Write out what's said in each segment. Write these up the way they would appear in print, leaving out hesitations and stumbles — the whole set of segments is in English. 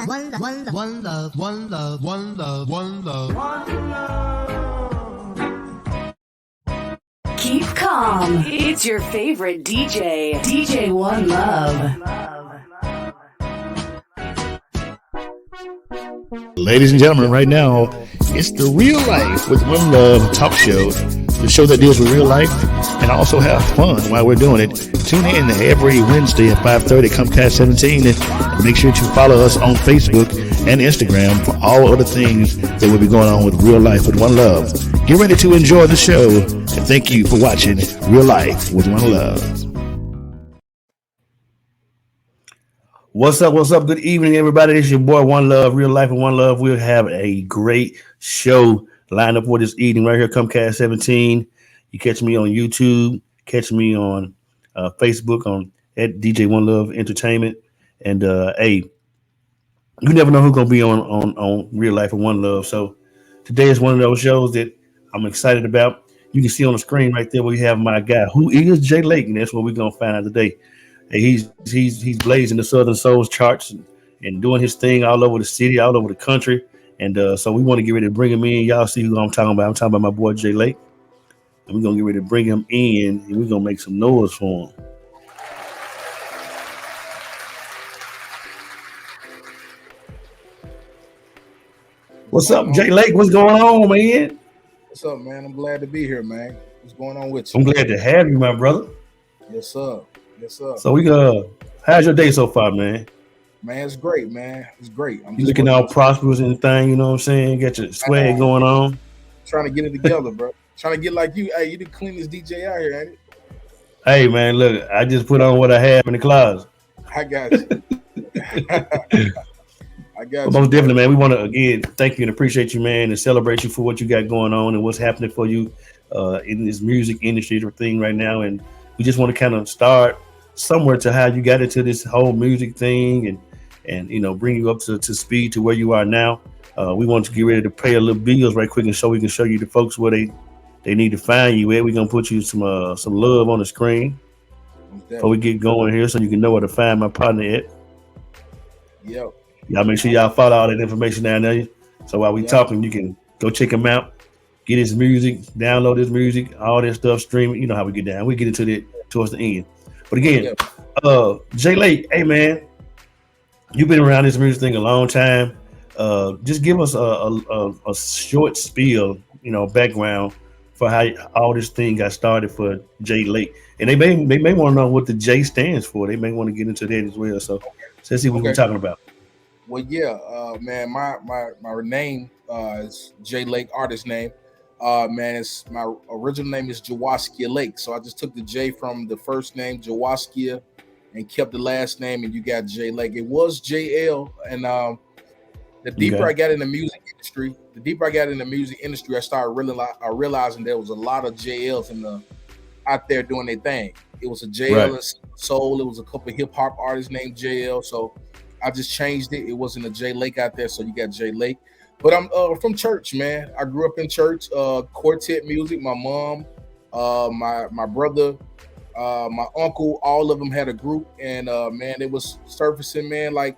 Keep calm. It's your favorite DJ, DJ One Love. Ladies and gentlemen, right now, it's the Real Life with One Love talk show, the show that deals with real life and also have fun while we're doing it. Tune in every Wednesday at 5:30, Comcast 17, and make sure to follow us on Facebook and Instagram for all other things that will be going on with Real Life with One Love. Get ready to enjoy the show, and thank you for watching Real Life with One Love. What's up? What's up? Good evening, everybody. It's your boy One Love, Real Life with One Love. We'll have a great show lined up for this evening right here, Comcast 17. You catch me on YouTube, catch me on Facebook on at DJ One Love Entertainment, and hey, you never know who's gonna be on Real Life with One Love. So today is one of those shows that I'm excited about. You can see on the screen right there we have my guy who is JLake, and that's what we're gonna find out today. Hey, he's blazing the Southern Souls charts and doing his thing all over the city, all over the country. And so we want to get ready to bring him in. Y'all see who I'm talking about. I'm talking about my boy JLake. And we're going to get ready to bring him in, and we're going to make some noise for him. What's up, JLake? What's going on, man? What's up, man? I'm glad to be here, man. What's going on with you? I'm glad to have you, my brother. Yes, sir. Yes, sir. So how's your day so far, man? Man, it's great, man. It's great. You looking all prosperous and thing, you know what I'm saying? Got your swag going on. Trying to get it together, bro. Trying to get like you. Hey, you the cleanest DJ out here, ain't it? Hey, man, look, I just put on what I have in the closet. I got you. I got you. Most definitely, man. We want to, again, thank you and appreciate you, man, and celebrate you for what you got going on and what's happening for you in this music industry thing right now. And we just want to kind of start somewhere to how you got into this whole music thing and you know, bring you up to speed to where you are now. We want to get ready to pay a little bills right quick and so we can show you the folks where they need to find you at. We're gonna put you some love on the screen before we get going here so you can know where to find my partner at. Yep. Y'all make sure y'all follow all that information down there. So while we talking, you can go check him out, get his music, download his music, all that stuff, stream it. You know how we get down. We get into that towards the end. But again, JLake, hey man, you've been around this music thing a long time. Just give us a short spiel, you know, background for how all this thing got started for JLake. And they may want to know what the J stands for. They may want to get into that as well. So let's see what we're talking about. Well, yeah, man, my name is JLake, artist name. Man, it's my original name is Jawaskia Lake. So I just took the J from the first name, Jawaskia, and kept the last name, and you got JLake. It was JL, and the deeper I got in the music industry, I started realizing there was a lot of JLs out there doing their thing. It was a JL in soul. It was a couple of hip hop artists named JL. So I just changed it. It wasn't a JLake out there, so you got JLake. But I'm from church, man. I grew up in church, quartet music. My mom, my brother, my uncle, all of them had a group, and man, it was surfacing, man. Like,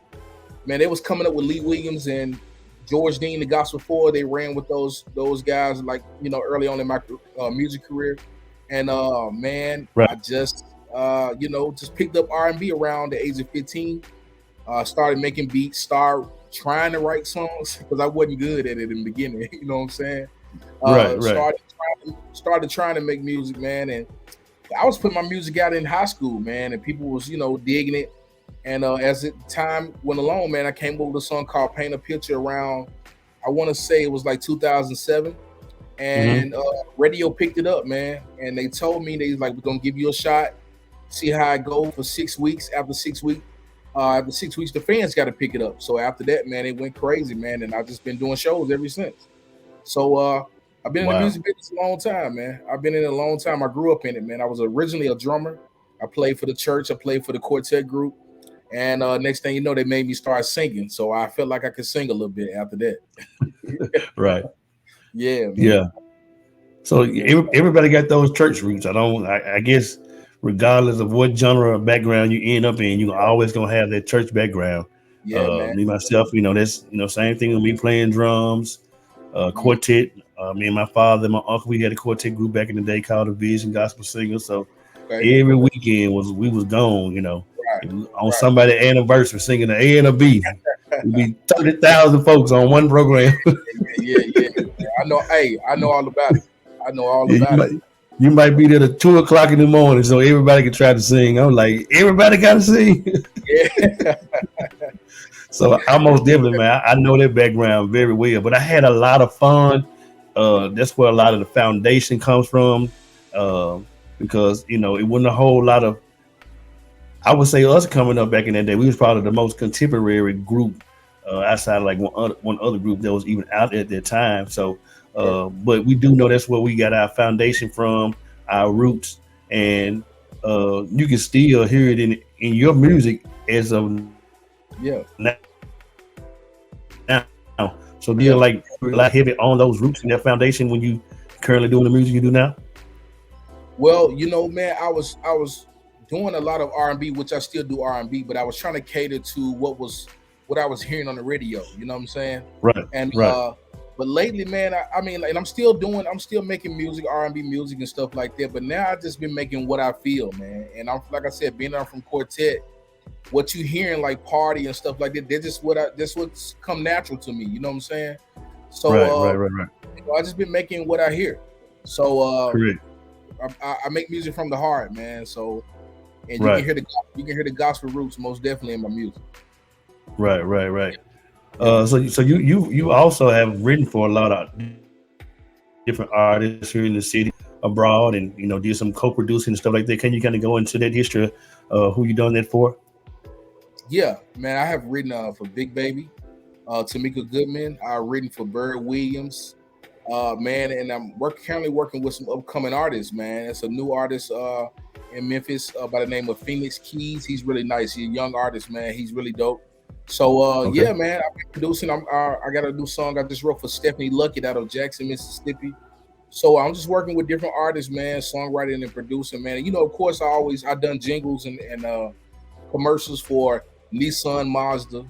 man, they was coming up with Lee Williams and George Dean, the Gospel Four. They ran with those guys, like, you know, early on in my music career. And man, I just you know, just picked up R&B around the age of 15. Started making beats, started trying to write songs because I wasn't good at it in the beginning. You know what I'm saying? Started trying to make music, man, and I was putting my music out in high school, man, and people was, you know, digging it. And as time went along, man, I came up with a song called "Paint a Picture" around, I want to say it was like 2007, and radio picked it up, man, and they told me, they was like, "We're gonna give you a shot, see how it go for 6 weeks. After 6 weeks, the fans got to pick it up." So after that, man, it went crazy, man, and I've just been doing shows ever since. So I've been in the music business a long time, man. I've been in it a long time. I grew up in it, man. I was originally a drummer. I played for the church. I played for the quartet group. And next thing you know, they made me start singing. So I felt like I could sing a little bit after that. Right. Yeah, man. Yeah. So everybody got those church roots. I guess regardless of what genre or background you end up in, you're always going to have that church background. Yeah, man. Me myself, that's same thing with me playing drums, quartet. Me and my father and my uncle, we had a quartet group back in the day called the Vision Gospel Singers. So Okay. every weekend we was gone. Right. It was on Right. somebody's anniversary singing the A and a B. It'd be 30,000 folks on one program. Yeah. I know. Hey, I know all about it. I know all Yeah, about it. you might be there at 2 o'clock in the morning, so everybody can try to sing. I'm like, everybody got to sing. Yeah. So I most definitely, man, I know that background very well. But I had a lot of fun. That's where a lot of the foundation comes from, uh, because it wasn't a whole lot of. I would say us coming up back in that day, we was probably the most contemporary group outside of like one other group that was even out at that time. So, but we do know that's where we got our foundation from, our roots, and you can still hear it in your music as of Yeah. now. So do you like rely heavy on those roots and that foundation when you currently doing the music you do now? Well, man, I was doing a lot of R&B, which I still do R&B, but I was trying to cater to what I was hearing on the radio. You know what I'm saying? Right. And right. but lately, man, I mean, and I'm still making music, R&B music and stuff like that. But now I've just been making what I feel, man. And I'm like I said, being from quartet, what you hearing like party and stuff like that, that's what's come natural to me. You know what I'm saying? So right. I just been making what I hear. So Correct. I make music from the heart, man. So, and Right. you can hear the gospel roots most definitely in my music. Right. So you also have written for a lot of different artists here in the city, abroad, and did some co-producing and stuff like that. Can you kind of go into that history of who you done that for? Yeah, man, I have written for Big Baby, Tamika Goodman. I've written for Bird Williams, man, and I'm currently working with some upcoming artists, man. It's a new artist in Memphis by the name of Phoenix Keys. He's really nice. He's a young artist, man. He's really dope. So Okay. yeah, man, I've been producing. I got a new song I just wrote for Stephanie Luckett out of Jackson, Mississippi. So I'm just working with different artists, man, songwriting and producing, man. And, of course, I've done jingles and commercials for Nissan, Mazda.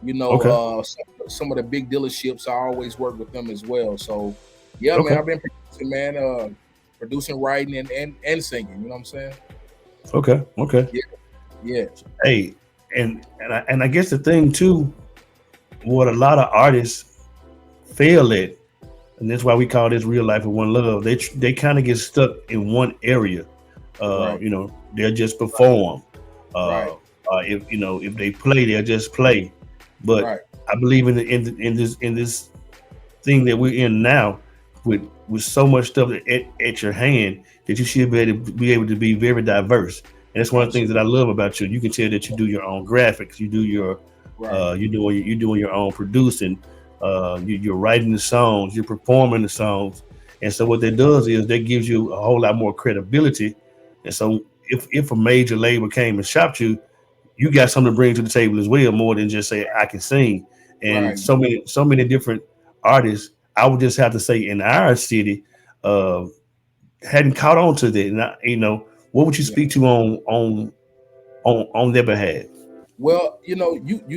Okay. Some of the big dealerships. I always work with them as well. So yeah, Okay. man, I've been producing, man, producing, writing, and singing. You know what I'm saying? Okay. Yeah. Hey, and I guess the thing too, what a lot of artists fail at, and that's why we call this real life and one love. They kind of get stuck in one area. Right. They'll just perform. Right. If they play, they'll just play. But Right. I believe in this thing that we're in now, with so much stuff at your hand, that you should be able to be very diverse. And that's one of the things that I love about you. You can tell that you do your own graphics, you do your Right. you're doing your own producing, you're writing the songs, you're performing the songs. And so what that does is that gives you a whole lot more credibility. And so if a major label came and shopped you, you got something to bring to the table as well, more than just say I can sing. And Right. so many different artists, I would just have to say, in our city, hadn't caught on to that. And what would you speak to on their behalf? Well, you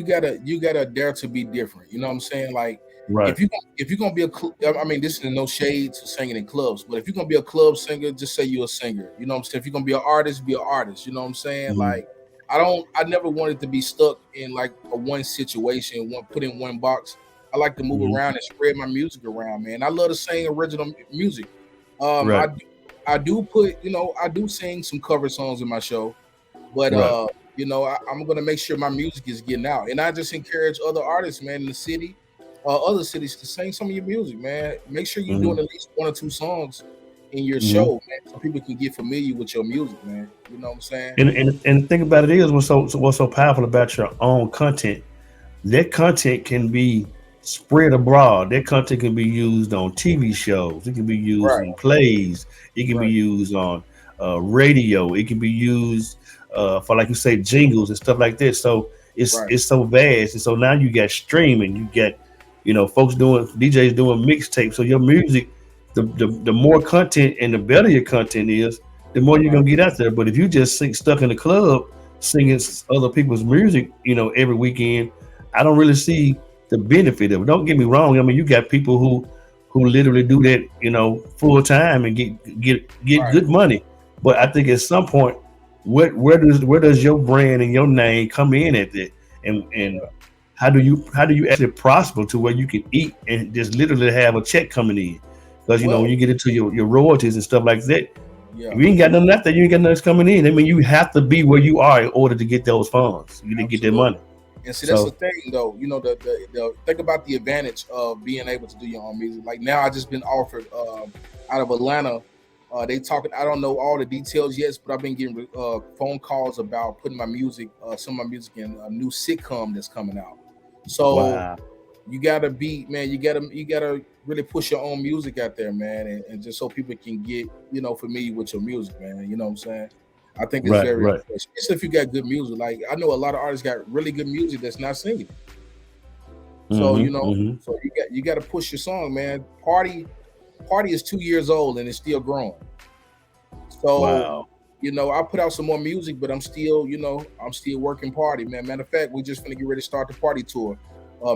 gotta dare to be different. You know what I'm saying? Like Right. if you're gonna be I mean, this is no shade to singing in clubs, but if you're gonna be a club singer, just say you're a singer. You know what I'm saying? If you're gonna be an artist, be an artist. You know what I'm saying? Mhm. Like I never wanted to be stuck in like a one situation, put in one box. I like to move Mhm. around and spread my music around, man. I love to sing original music. Um, I Right. I do put, I do sing some cover songs in my show, but Right. I'm gonna make sure my music is getting out, and I just encourage other artists, man, in the city, other cities, to sing some of your music, man. Make sure you're doing Mhm. at least one or two songs in your Mhm. show, man, so people can get familiar with your music, man. You know what I'm saying? And the thing about it is, what's so powerful about your own content, that content can be spread abroad. That content can be used on TV shows. It can be used Right, in plays. It can be right, used on radio. It can be used for, like you say, jingles and stuff like that. So right, it's so vast. And so now you got streaming. You got folks doing DJs doing mixtapes. So your music, the more content and the better your content is, the more you're right, gonna get out there. But if you just stuck in the club singing other people's music, every weekend, I don't really see the benefit of it. Don't get me wrong. I mean, you got people who literally do that, full time and get Right. good money. But I think at some point, where does your brand and your name come in at that? And how do you actually prosper to where you can eat and just literally have a check coming in? Because when Well, you get into your royalties and stuff like that, yeah. if you ain't got nothing left there, you ain't got nothing coming in. I mean, you have to be where you are in order to get those funds. You to get that Absolutely. money. And see, that's the So thing, though. The think about the advantage of being able to do your own music. Like now, I just been offered out of Atlanta. They talking. I don't know all the details yet, but I've been getting phone calls about putting my music, some of my music, in a new sitcom that's coming out. So wow, you gotta be, man. You gotta really push your own music out there, man, and just so people can get familiar with your music, man. You know what I'm saying? I think it's right, very right. important, especially if you got good music. Like I know a lot of artists got really good music that's not singing. So Mm-hmm, mm-hmm. so you got to push your song, man. Party is 2 years old and it's still growing. So Wow, I put out some more music, but I'm still working party, man. Matter of fact, we just gonna get ready to start the party tour,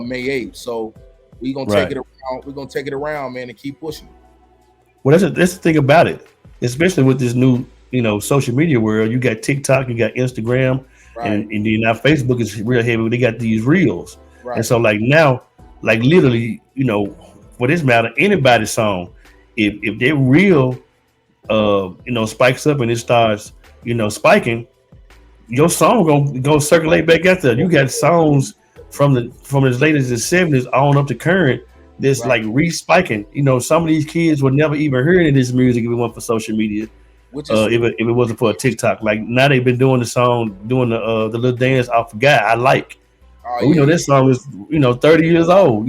May 8th. So we gonna take right. it around. We're gonna take it around, man, and keep pushing. Well, that's the thing about it, especially with this new, social media world. You got TikTok, you got Instagram, Right, and then now Facebook is real heavy. They got these reels, and right, so like now, like literally, for this matter, anybody's song, if their reel, spikes up and it starts, spiking, your song gonna circulate back out there. You got songs from as late as the '70s on up to current that's right. like re-spiking. Some of these kids would never even heard of this music if it wasn't for social media. Which is If it wasn't for a TikTok, like now they've been doing the song, doing the little dance I forgot I like. oh But we yeah, know yeah, this song is 30 years old.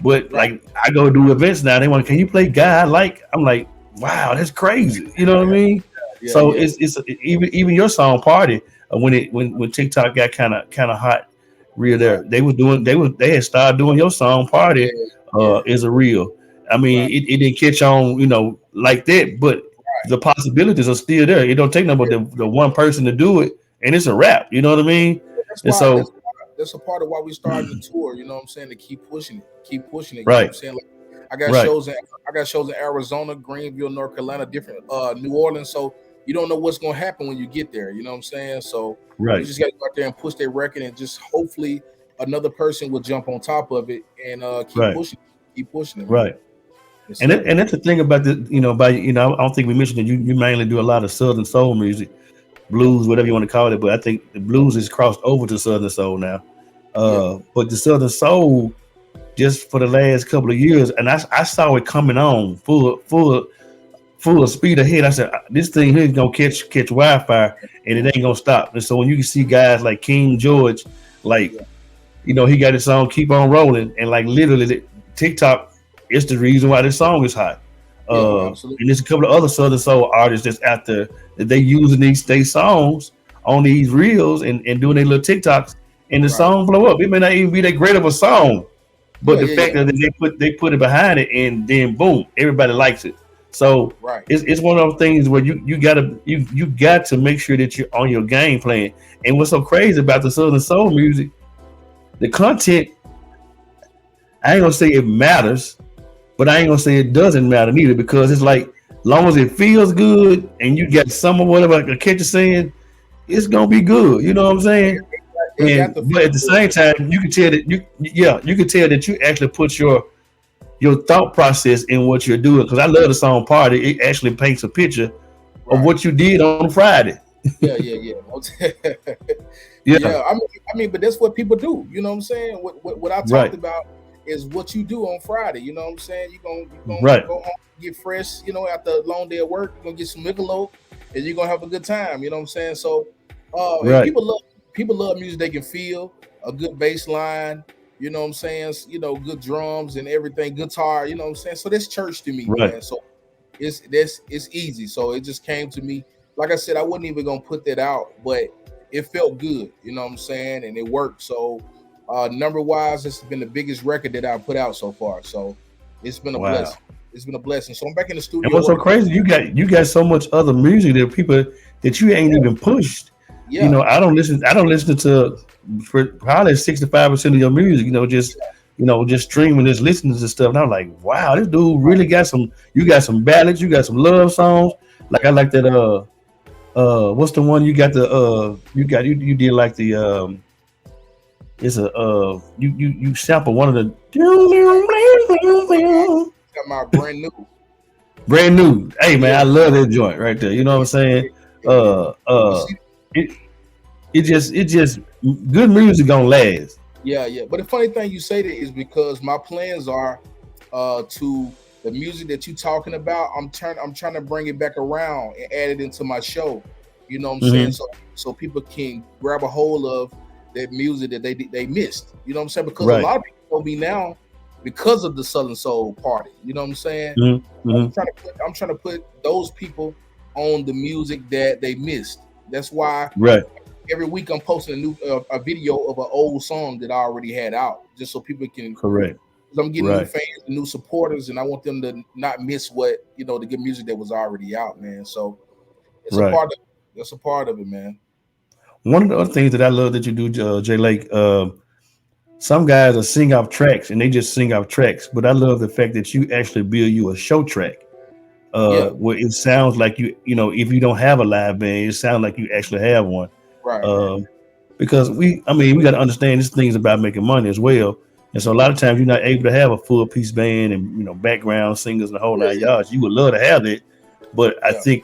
But right, like I go do events now. They want, can you play Guy I like? I'm like, wow, that's crazy. You know what I mean? yeah, So yeah, it's even your song Party, when TikTok got kind of hot, real right, there. They had started doing your song yeah, Party yeah, is a real. I right, mean, it didn't catch on, like that, but right. the possibilities are still there. It don't take no but the one person to do it, and it's a wrap. You know what I mean? That's And why so, that's a part of why we starting the tour. You know what I'm saying? To keep pushing it. You know what I'm right, saying? Like I got right, shows in Arizona, Greenville, North Carolina, different New Orleans. So you don't know what's gonna happen when you get there. You know what I'm saying? So you right, just gotta go out there and push their record, and just hopefully another person will jump on top of it and right, keep pushing it, man. right. Yes, And sir. and that's the thing about I don't think we mentioned that you mainly do a lot of Southern soul music, Yeah, blues, whatever you want to call it. But I think the blues is crossed over to Southern soul now. yeah, But the Southern soul, just for the last couple of years, and I saw it coming on full speed ahead. I said, this thing here is gonna catch wildfire, and it ain't gonna stop. And so when you can see guys like King George, like yeah, he got his song "Keep On Rolling," and like literally TikTok is the reason why this song is hot. yeah, absolutely. And there's a couple of other Southern soul artists that's out there that they using these songs on these reels and doing their little TikToks, and the Right. song blow up. It may not even be that great of a song, but Yeah, the yeah, fact yeah. that they put it behind it, and then boom, everybody likes it. So Right. it's one of those things where you got to make sure that you're on your game plan. And what's so crazy about the Southern soul music, the content, I ain't gonna say it matters, but I ain't gonna say it doesn't matter neither, because it's like long as it feels good and you got some of whatever like a catch you saying, it's gonna be good. You know what I'm saying? It got And to but feel at the good. same time, you can tell that you can tell that you actually put your thought process in what you're doing. Because I love the song Party. It actually paints a picture of Right. what you did on Friday. Yeah, yeah, yeah. Yeah, Yeah, I mean, but that's what people do. You know what I'm saying? What I talked right, about is what you do on Friday. You know what I'm saying? You gonna right, go home, get fresh. After a long day at work, you're gonna get some Michelob, and you're gonna have a good time. You know what I'm saying? So, and right, people love music they can feel, a good bass line. You know what I'm saying? Good drums and everything, guitar. You know what I'm saying? So that's church to me, right. man. So it's easy. So it just came to me. Like I said, I wasn't even gonna put that out, but it felt good, you know what I'm saying, and it worked. So number wise, this has been the biggest record that I've put out so far. So it's been a Wow. blessing. It's been a blessing. So I'm back in the And studio what's so working. crazy, you got so much other music that people that you ain't even pushed. Yeah. I don't listen. I don't listen to probably 65% of your music. Just streaming, just listening to stuff. And I'm like, wow, this dude really got some. You got some ballads. You got some love songs. Like I like that. What's the one you got? You did like the it's a you sample one of the Got my brand new. brand new. Hey man, Yeah. I love that joint right there. You know what I'm saying? You Uh, see, it it just good music gonna last. yeah. But the funny thing you say that is because my plans are to the music that you talking about. I'm trying to bring it back around and add it into my show. You know what I'm saying? Hmm. So people can grab a hold of that music that they missed. You know what I'm saying? Because a Right. lot of people know me now because of the Southern Soul Party. You know what I'm saying? Hmm. I'm trying to put those people on the music that they missed. That's why Right. every week I'm posting a new a video of an old song that I already had out, just so people can. Correct. Because I'm getting new Right. fans and new supporters, and I want them to not miss what the good music that was already out, man. So it's a Right. part of that's a part of it, man. One of the other things that I love that you do, J Lake, some guys are sing off tracks and they just sing off tracks, but I love the fact that you actually build you a show track, Yeah, where it sounds like if you don't have a live band, it sounds like you actually have one. right. Um, because we got to understand this thing's about making money as well. And so a lot of times you're not able to have a full piece band and background singers and the whole Yeah, nine yards. You would love to have it, but I yeah, think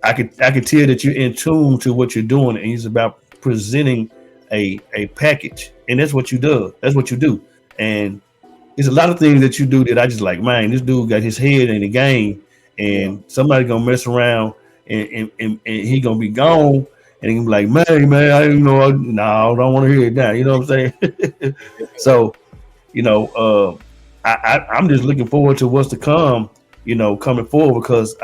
I could tell that you're in tune to what you're doing, and it's about presenting a package, and that's what you do. That's what you do, and there's a lot of things that you do that I just like. Man, this dude got his head in the game, yeah. and somebody gonna mess around, and he gonna be gone, and he gonna be like, man, I didn't know. No, I don't want to hear it now. You know what I'm saying? So you know, I'm just looking forward to what's to come. Coming forward because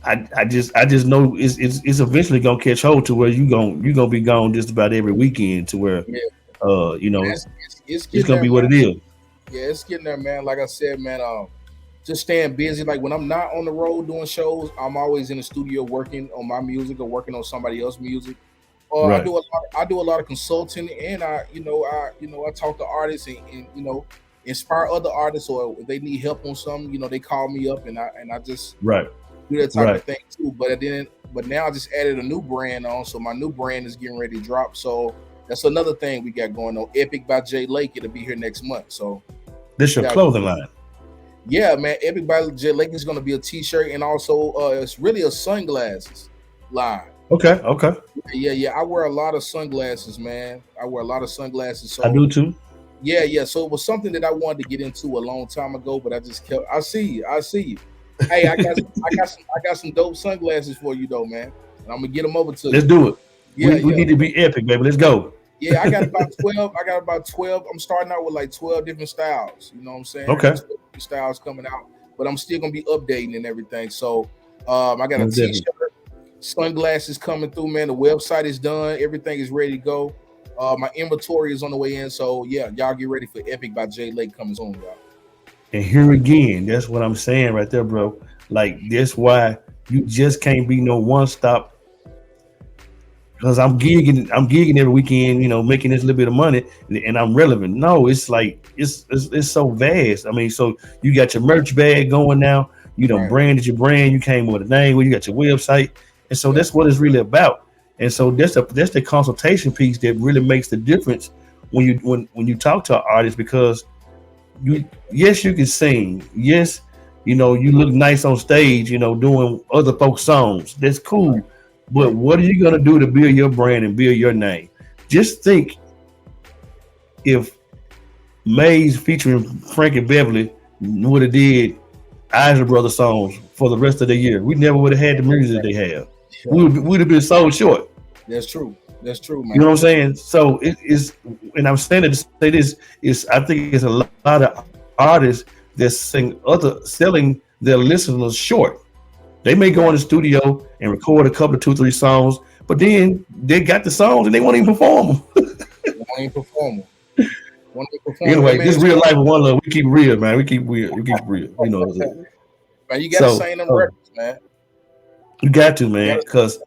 I just know it's eventually gonna catch hold to where you gonna be gone just about every weekend to where Yeah. It's it's getting gonna there, be man. what it is. Yeah, it's getting there, man. Like I said, man, just staying busy. Like when I'm not on the road doing shows, I'm always in the studio working on my music or working on somebody else's music. Or Right, I do a lot of consulting, and I talk to artists and inspire other artists, or if they need help on something, they call me up, and I just right, do that type of right. thing too. But now I just added a new brand on, so my new brand is getting ready to drop. So that's another thing we got going on. Epic by JLake. It'll be here next month. So This your yeah, clothing line. yeah, man. Epic by JLake is going to be a T-shirt, and also it's really a sunglasses line. Okay, okay. Yeah. I wear a lot of sunglasses, man. I wear a lot of sunglasses. I So do too. yeah. So it was something that I wanted to get into a long time ago, but I just kept. I see you. I see you. Hey, I got some dope sunglasses for you though, man. And I'm gonna get them over to Let's you. do it. Yeah, We yeah, need to be epic, baby. Let's go. yeah. I got about 12. I got about 12. I'm starting out with like 12 different styles. You know what I'm saying? I got Okay. 12 different styles coming out, but I'm still gonna be updating and everything. So I got a Most definitely. T-shirt, sunglasses coming through, man. The website is done. Everything is ready to go. My inventory is on the way in. So yeah, y'all get ready for Epic by J Lake coming soon, y'all. And here again, that's what I'm saying right there, bro. Like that's why you just can't be no one stop because I'm gigging every weekend, making this little bit of money, and I'm relevant. No, it's like it's so vast. I mean, so you got your merch bag going now. You know, Right. branded your brand. You came with a name. Where you got your website, and so Yeah. that's what it's really about. And so that's the consultation piece that really makes the difference when you talk to an artist because yes, you can sing. Yes, you look nice on stage, doing other folks' songs. That's cool. But Right. what are you gonna do to build your brand and build your name? Just think if Maze featuring Frankie Beverly would have did Isley Brothers songs for the rest of the year, we never would have had the music they have. Yeah. We'd have been sold short. That's true. That's true, You know man. what I'm saying? So it is, and I'm saying it to say this is I think it's a lot of artists that selling their listeners short. They may go in the studio and record a couple of 2, 3 songs, but then they got the songs and they won't even perform them. Won't even perform. Won't even perform. Hey, Anyway, man, this real life of one love. We keep real, man. We keep real. We keep real. You know. man, you gotta So sing them records, man. you got to, You man, gotta, because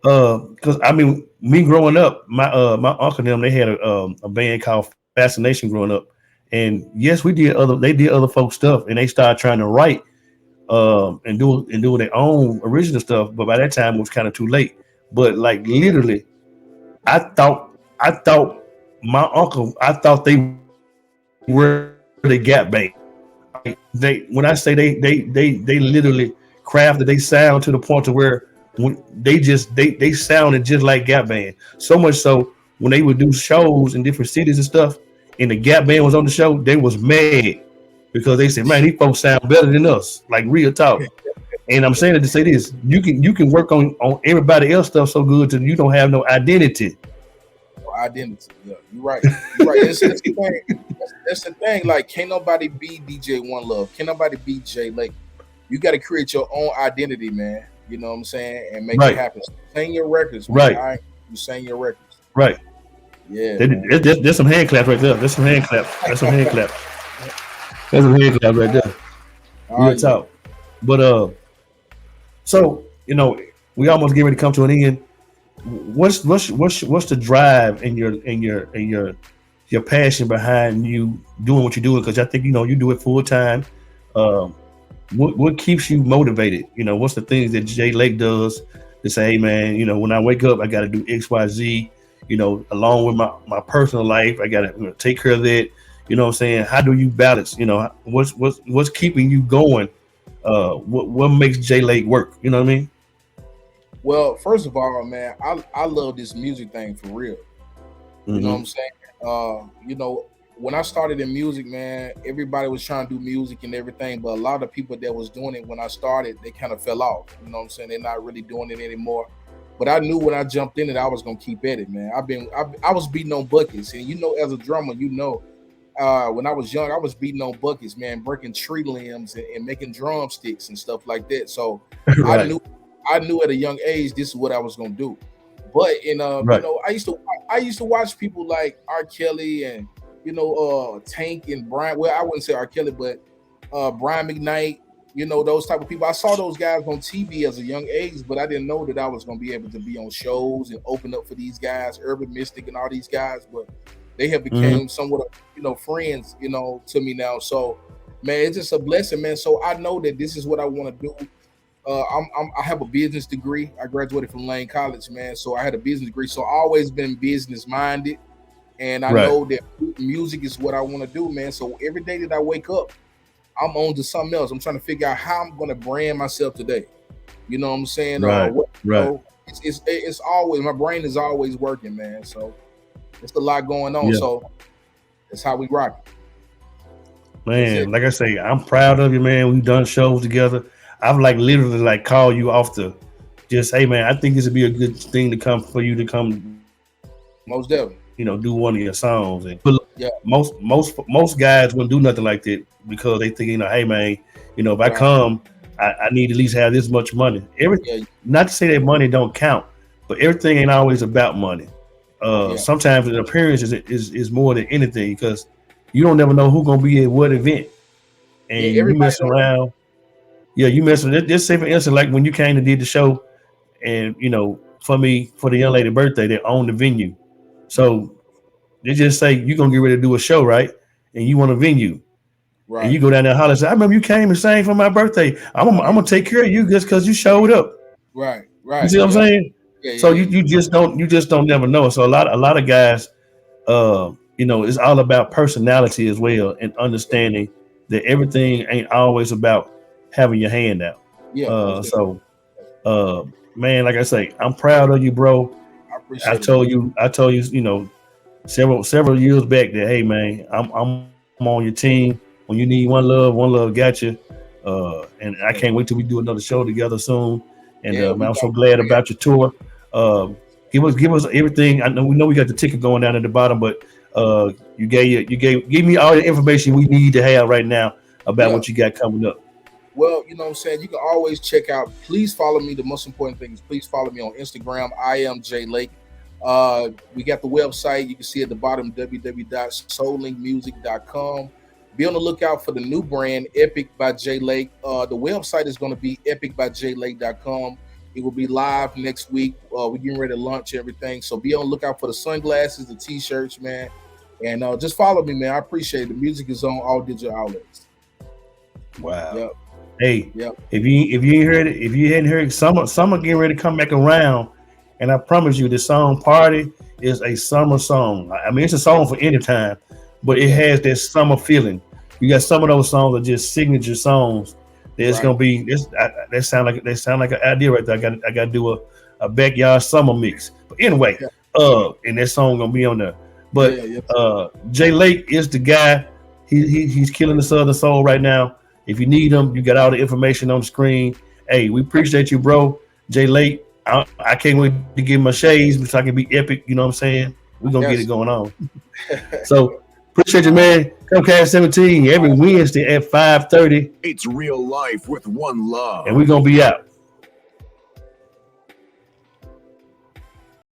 Because I mean, me growing up, my uncle and them they had a band called Fascination growing up, and yes, they did other folks stuff, and they started trying to write and do their own original stuff, but by that time it was kind of too late. But like literally, I thought I thought they were the Gap Band. They when I say they literally crafted they sound to the point to where when they sounded just like Gap Band. So much so when they would do shows in different cities and stuff, and the Gap Band was on the show, they was mad because they said, "Man, these folks sound better than us." Like real talk. And I'm saying it to say this: you can work on everybody else stuff so good that you don't have no identity. Identity. Yeah, you're right. You're right. That's the thing. That's the thing. Like, can't nobody be DJ One Love. Can't nobody be JLake. You got to create your own identity, man. You know what I'm saying, and make it Right, happen. Sing your records, man. right, I you sing your records. right. Yeah, man. There's some hand claps right there. There's some hand claps. That's some hand claps. That's some hand claps right there. Oh Real yeah. talk. But so we almost get ready to come to an end. What's the drive and your passion behind you doing what you're doing? Because I think you do it full time. Um, what keeps you motivated? What's the things that Jay Lake does to say, hey man, when I wake up, I got to do X, Y, Z. Along with my personal life, I got to take care of that. What I'm saying? How do you balance? What's keeping you going? What makes Jay Lake work? You know what I mean? Well, first of all, man, I love this music thing for real. You know what Hmm. I'm saying? When I started in music, man, everybody was trying to do music and everything, but a lot of people that was doing it when I started, they kind of fell off. You know what I'm saying? They're not really doing it anymore. But I knew when I jumped in it, I was gonna keep at it, man. I was beating on buckets, and as a drummer, when I was young, I was beating on buckets, man, breaking tree limbs and making drumsticks and stuff like that. So I Right, knew I knew at a young age this is what I was gonna do. But right, I used to watch people like R. Kelly and Tank and Brian. Well, I wouldn't say R. Kelly, but Brian McKnight. Those type of people. I saw those guys on TV as a young age, but I didn't know that I was gonna be able to be on shows and open up for these guys, Urban Mystic and all these guys. But they have hmm, became somewhat of, friends, to me now. So man, it's just a blessing, man. So I know that this is what I want to do. I have a business degree. I graduated from Lane College, man. So I had a business degree. So I always been business minded, and I right, know that music is what I want to do, man. So every day that I wake up, I'm on to something else. I'm trying to figure out how I'm going to brand myself today. You know what I'm saying? right, right. It's always my brain is always working, man. So it's a lot going on. Yeah, So that's how we rock it. That's man. it. Like I say, I'm proud of you, man. We've done shows together. I've like literally like call you off the just, hey man, I think this would be a good thing to come for you to come, Most definitely. do one of your songs. And Yeah. most guys wouldn't do nothing like that because they think, hey man, if I Right. come, I need to at least have this much money. Yeah. Not to say that money don't count, but everything ain't always about money. Yeah. Sometimes the appearance is more than anything because you don't never know who's gonna be at what event, Yeah. and you Everybody mess don't. around. Yeah, you mess with it. Just say for instance, like when you came and did the show, and for the young lady birthday, they owned the venue. So they just say you're gonna get ready to do a show, right? And you want a venue, and Right. you go down there and holler, say, I remember you came and sang for my birthday. I'm gonna take care of you just because you showed up. Right. You Right. see what I'm Yeah. saying? Yeah. So Yeah. you just don't never know. So a lot of guys, it's all about personality as well and understanding that everything ain't always about having your hand out. Yeah. Most definitely. So man, like I say, I'm proud of you, bro. I I appreciate it, man. told you, several years back that hey man, I'm on your team. When you need one love got you. And I can't Yeah. wait till we do another show together soon. And Yeah. man, We I'm so got. glad about your tour. Um, give us everything. We know we got the ticket going down at the bottom, but give me all the information we need to have right now about Yeah. what you got coming up. Well, you know what I'm saying? You can always check out, please follow me. The most important thing is please follow me on Instagram. I am J Lake. We got the website. You can see at the bottom www.soulinkmusic.com. Be on the lookout for the new brand, Epic by J Lake. The website is going to be epicbyjlake.com. It will be live next week. We're getting ready to launch everything. So be on the lookout for the sunglasses, the t-shirts, man. And just follow me, man. I appreciate it. The music is on all digital outlets. Wow. Yep. Hey, Yep. if you heard it, if you hadn't heard it, summer getting ready to come back around, and I promise you, the song "Party" is a summer song. I mean, it's a song for any time, but it has that summer feeling. You got some of those songs are just signature songs. There's gonna be this. That sound like an idea right there. I got to do a backyard summer mix. But anyway, and that song gonna be on there. But JLake is the guy. He's killing the Southern Soul right now. If you need him, you got all the information on the screen. Hey, we appreciate you, bro. JLake, I can't wait to get my shades so I can be epic. You know what I'm saying? We're going to get it going on. So, appreciate you, man. Comcast 17 every Wednesday at 5:30. It's real life with one love. And we're going to be out.